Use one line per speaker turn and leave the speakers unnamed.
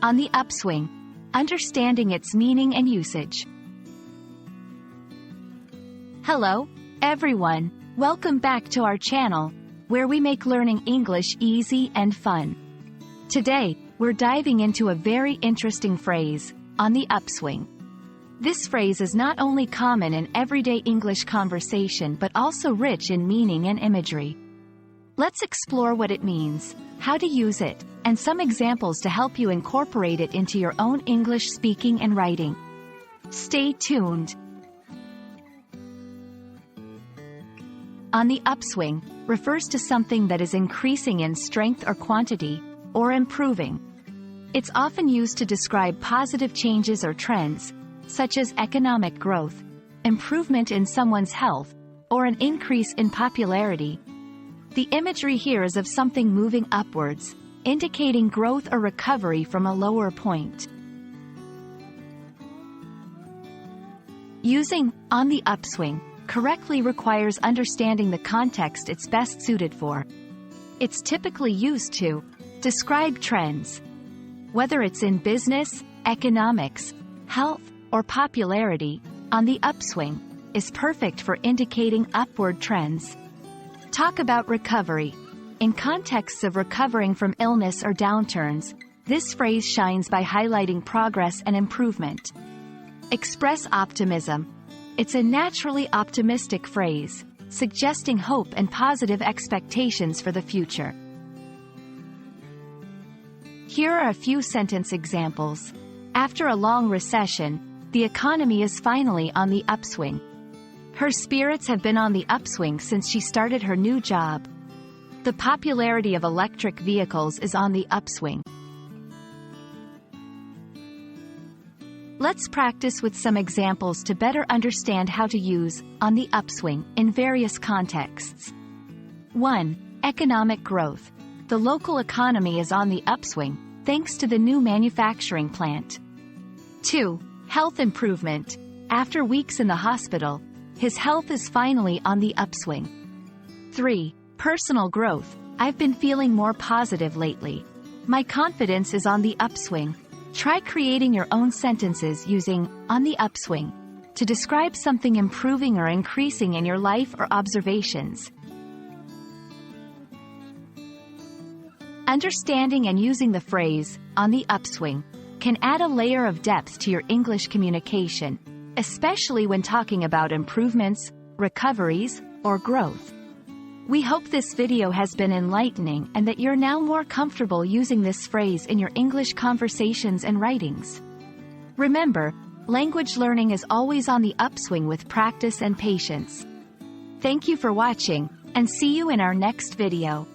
On the upswing. Understanding its meaning and usage. Hello, everyone. Welcome back to our channel, where we make learning English easy and fun. Today, we're diving into a very interesting phrase, on the upswing. This phrase is not only common in everyday English conversation but also rich in meaning and imagery. Let's explore what it means, how to use it, and some examples to help you incorporate it into your own English speaking and writing. Stay tuned. On the upswing refers to something that is increasing in strength or quantity, or improving. It's often used to describe positive changes or trends, such as economic growth, improvement in someone's health, or an increase in popularity. The imagery here is of something moving upwards, indicating growth or recovery from a lower point. Using on the upswing correctly requires understanding the context it's best suited for. It's typically used to describe trends. Whether it's in business, economics, health, or popularity, on the upswing is perfect for indicating upward trends. Talk about recovery. In contexts of recovering from illness or downturns, this phrase shines by highlighting progress and improvement. Express optimism. It's a naturally optimistic phrase, suggesting hope and positive expectations for the future. Here are a few sentence examples. After a long recession, the economy is finally on the upswing. Her spirits have been on the upswing since she started her new job. The popularity of electric vehicles is on the upswing. Let's practice with some examples to better understand how to use on the upswing in various contexts. 1. Economic growth. The local economy is on the upswing, thanks to the new manufacturing plant. 2. Health improvement. After weeks in the hospital, his health is finally on the upswing. 3. Personal growth. I've been feeling more positive lately. My confidence is on the upswing. Try creating your own sentences using on the upswing to describe something improving or increasing in your life or observations. Understanding and using the phrase, on the upswing, can add a layer of depth to your English communication, especially when talking about improvements, recoveries, or growth. We hope this video has been enlightening and that you're now more comfortable using this phrase in your English conversations and writings. Remember, language learning is always on the upswing with practice and patience. Thank you for watching, and see you in our next video.